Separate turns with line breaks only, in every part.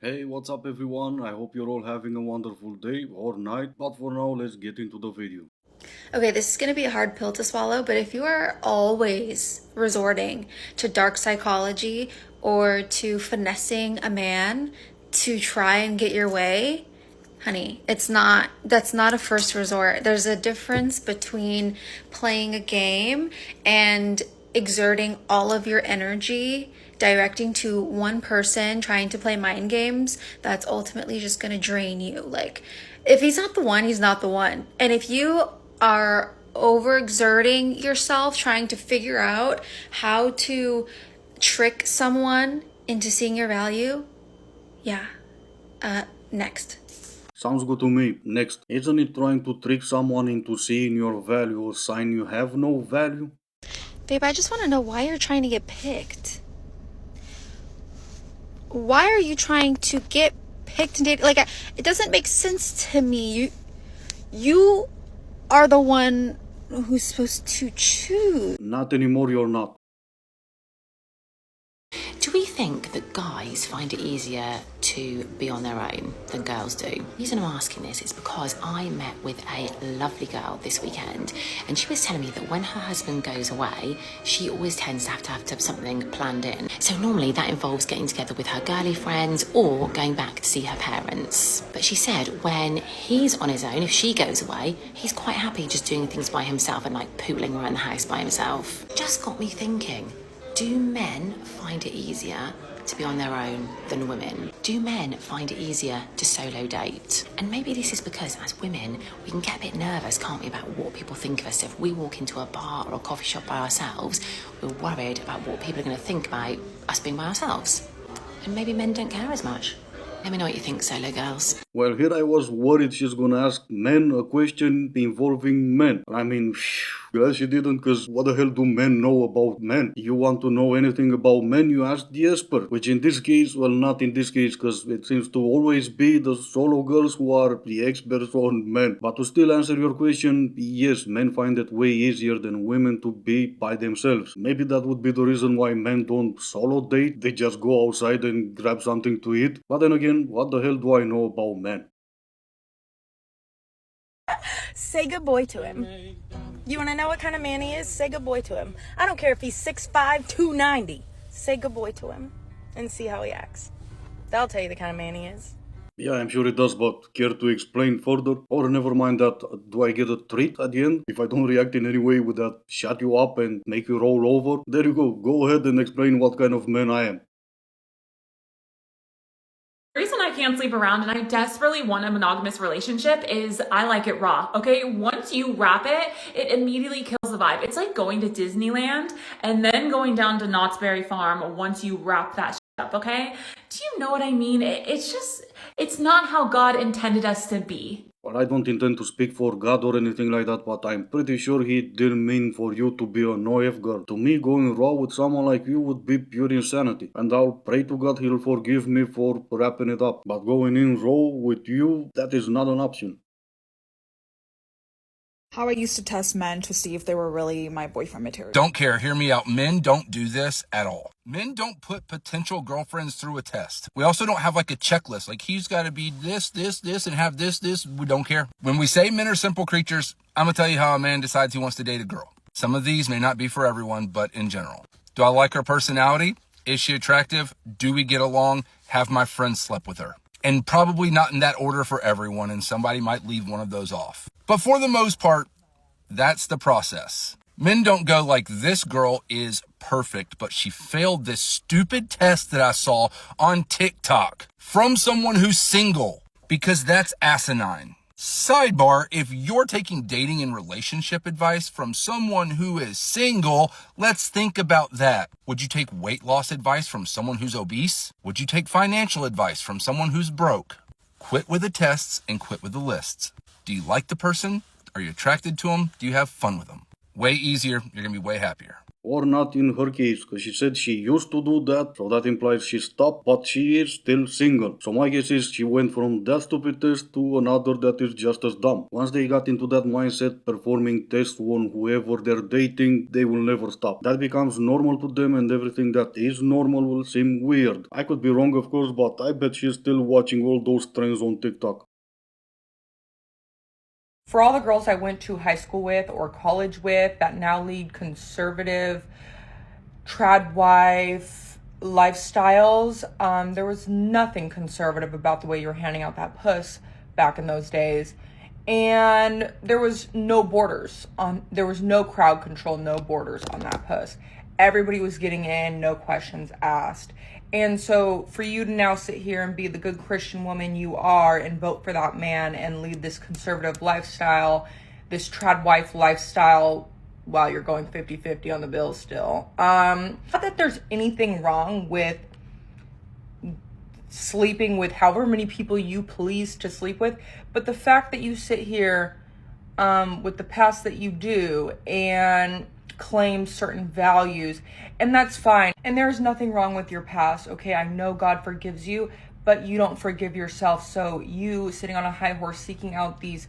Hey, what's up everyone? I hope you're all having a wonderful day or night, but for now, let's get into the video.
Okay, this is going to be a hard pill to swallow, but if you are always resorting to dark psychology or to finessing a man to try and get your way, honey, that's not a first resort. There's a difference between playing a game and exerting all of your energy directing to one person trying to play mind games that's ultimately just going to drain you. Like, if he's not the one, he's not the one. And if you are overexerting yourself trying to figure out how to trick someone into seeing your value, yeah, next.
Sounds good to me. Next, isn't it trying to trick someone into seeing your value or sign you have no value?
Babe, I just want to know why you're trying to get picked. Why are you trying to get picked and dated? Like, it doesn't make sense to me. You are the one who's supposed to choose.
Not anymore, you're not.
Do we think that guys find it easier to be on their own than girls do? The reason I'm asking this is because I met with a lovely girl this weekend, and she was telling me that when her husband goes away, she always tends to have something planned in. So normally that involves getting together with her girly friends or going back to see her parents. But she said when he's on his own, if she goes away, he's quite happy just doing things by himself and like pootling around the house by himself. Just got me thinking. Do men find it easier to be on their own than women? Do men find it easier to solo date? And maybe this is because as women, we can get a bit nervous, can't we, about what people think of us. If we walk into a bar or a coffee shop by ourselves, we're worried about what people are going to think about us being by ourselves. And maybe men don't care as much. Let me know what you think, solo girls.
Well, here I was worried she's gonna ask men a question involving men. I mean, glad she didn't, cause what the hell do men know about men? You want to know anything about men, you ask the expert. Which in this case, well, not in this case, cause it seems to always be the solo girls who are the experts on men. But to still answer your question, yes, men find it way easier than women to be by themselves. Maybe that would be the reason why men don't solo date, they just go outside and grab something to eat. But then again, what the hell do I know about men?
Say good boy to him. You want to know what kind of man he is? Say good boy to him. I don't care if he's 6'5", 290. Say good boy to him and see how he acts. That'll tell you the kind of man he is.
Yeah, I'm sure it does, but care to explain further? Or never mind that, do I get a treat at the end? If I don't react in any way, would that shut you up and make you roll over? There you go ahead and explain what kind of man I am.
The reason I can't sleep around and I desperately want a monogamous relationship is I like it raw, okay? Once you wrap it, it immediately kills the vibe. It's like going to Disneyland and then going down to Knott's Berry Farm once you wrap that up, okay? Do you know what I mean? It's not how God intended us to be.
Well, I don't intend to speak for God or anything like that, but I'm pretty sure He didn't mean for you to be a no-F girl. To me, going raw with someone like you would be pure insanity, and I'll pray to God He'll forgive me for wrapping it up. But going in raw with you, that is not an option.
How I used to test men to see if they were really my boyfriend material.
Don't care. Hear me out. Men don't do this at all. Men don't put potential girlfriends through a test. We also don't have like a checklist. Like he's got to be this, and have this. We don't care. When we say men are simple creatures, I'm going to tell you how a man decides he wants to date a girl. Some of these may not be for everyone, but in general. Do I like her personality? Is she attractive? Do we get along? Have my friends slept with her? And probably not in that order for everyone, and somebody might leave one of those off. But for the most part, that's the process. Men don't go like, this girl is perfect, but she failed this stupid test that I saw on TikTok from someone who's single, because that's asinine. Sidebar, if you're taking dating and relationship advice from someone who is single, let's think about that. Would you take weight loss advice from someone who's obese? Would you take financial advice from someone who's broke? Quit with the tests and quit with the lists. Do you like the person? Are you attracted to them? Do you have fun with them? Way easier. You're going to be way happier.
Or not in her case, because she said she used to do that, so that implies she stopped, but she is still single. So my guess is she went from that stupid test to another that is just as dumb. Once they got into that mindset, performing tests on whoever they're dating, they will never stop. That becomes normal to them, and everything that is normal will seem weird. I could be wrong, of course, but I bet she's still watching all those trends on TikTok.
For all the girls I went to high school with or college with that now lead conservative, trad wife lifestyles, there was nothing conservative about the way you were handing out that puss back in those days. And there was no borders there was no crowd control, no borders on that puss. Everybody was getting in, no questions asked. And so for you to now sit here and be the good Christian woman you are and vote for that man and lead this conservative lifestyle, this trad wife lifestyle, while you're going 50-50 on the bill still. Not that there's anything wrong with sleeping with however many people you please to sleep with, but the fact that you sit here with the past that you do and claim certain values, and that's fine. And there's nothing wrong with your past. Okay, I know God forgives you, but you don't forgive yourself. So you sitting on a high horse seeking out these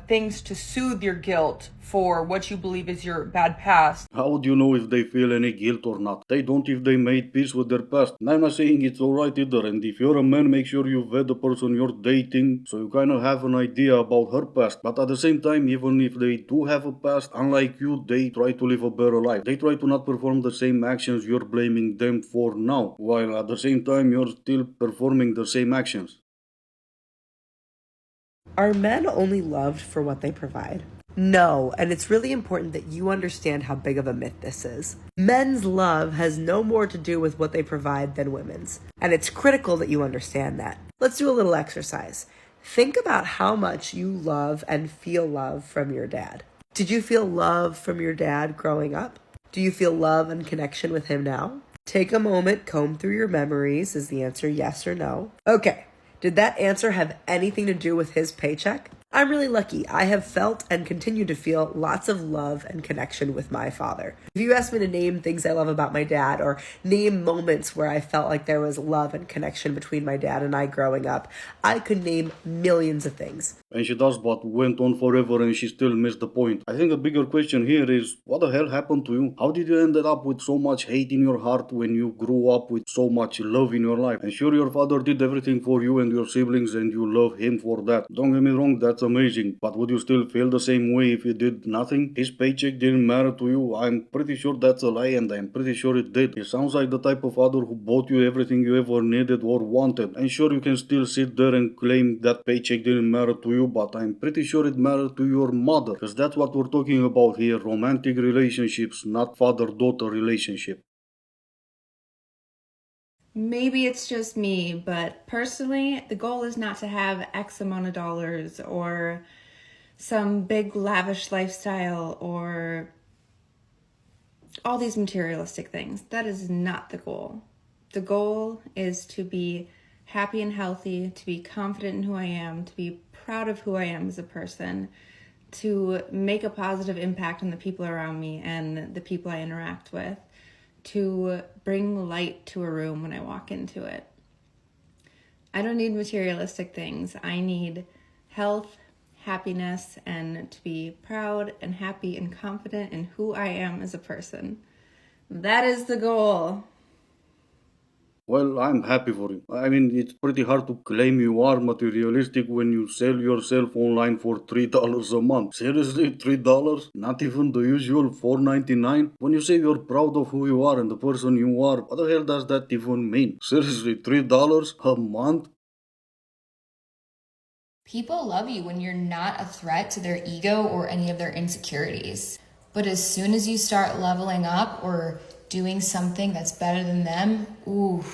things to soothe your guilt for what you believe is your bad past.
How would you know if they feel any guilt or not? They don't if they made peace with their past. And I'm not saying it's alright either, and if you're a man, make sure you vet the person you're dating so you kind of have an idea about her past. But at the same time, even if they do have a past, unlike you, they try to live a better life. They try to not perform the same actions you're blaming them for now, while at the same time you're still performing the same actions.
Are men only loved for what they provide? No, and it's really important that you understand how big of a myth this is. Men's love has no more to do with what they provide than women's, and it's critical that you understand that. Let's do a little exercise. Think about how much you love and feel love from your dad. Did you feel love from your dad growing up? Do you feel love and connection with him now? Take a moment, comb through your memories. Is the answer yes or no? Okay. Did that answer have anything to do with his paycheck? I'm really lucky. I have felt and continue to feel lots of love and connection with my father. If you ask me to name things I love about my dad or name moments where I felt like there was love and connection between my dad and I growing up, I could name millions of things.
And she does, but went on forever and she still missed the point. I think a bigger question here is, what the hell happened to you? How did you end up with so much hate in your heart when you grew up with so much love in your life? And sure, your father did everything for you and your siblings and you love him for that. Don't get me wrong, that's amazing. But would you still feel the same way if you did nothing? His paycheck didn't matter to you? I'm pretty sure that's a lie, and I'm pretty sure it did. It sounds like the type of father who bought you everything you ever needed or wanted. And sure, you can still sit there and claim that paycheck didn't matter to you, but I'm pretty sure it mattered to your mother, because that's what we're talking about here. Romantic relationships, not father-daughter relationship.
Maybe it's just me, but personally, the goal is not to have X amount of dollars or some big lavish lifestyle or all these materialistic things. That is not the goal. The goal is to be happy and healthy, to be confident in who I am, to be proud of who I am as a person, to make a positive impact on the people around me and the people I interact with, to bring light to a room when I walk into it. I don't need materialistic things. I need health, happiness, and to be proud and happy and confident in who I am as a person. That is the goal.
Well, I'm happy for you. I mean, it's pretty hard to claim you are materialistic when you sell yourself online for $3 a month. Seriously, $3? Not even the usual $4.99? When you say you're proud of who you are and the person you are, what the hell does that even mean? Seriously, $3 a month?
People love you when you're not a threat to their ego or any of their insecurities. But as soon as you start leveling up or doing something that's better than them, ooh,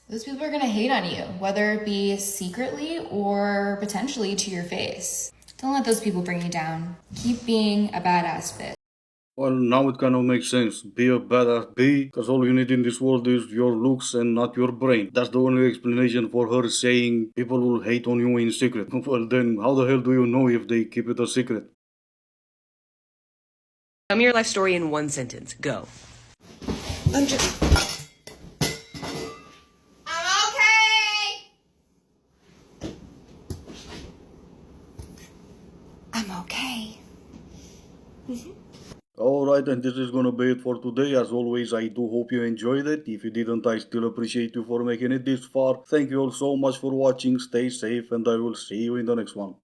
those people are gonna hate on you, whether it be secretly or potentially to your face. Don't let those people bring you down. Keep being a badass bitch.
Well, now it kind of makes sense. Be a badass B, because all you need in this world is your looks and not your brain. That's the only explanation for her saying people will hate on you in secret. Well, then how the hell do you know if they keep it a secret?
Tell me your life story in one sentence. Go.
I'm okay. I'm okay.
Alright, and this is gonna be it for today. As always, I do hope you enjoyed it. If you didn't, I still appreciate you for making it this far. Thank you all so much for watching. Stay safe, and I will see you in the next one.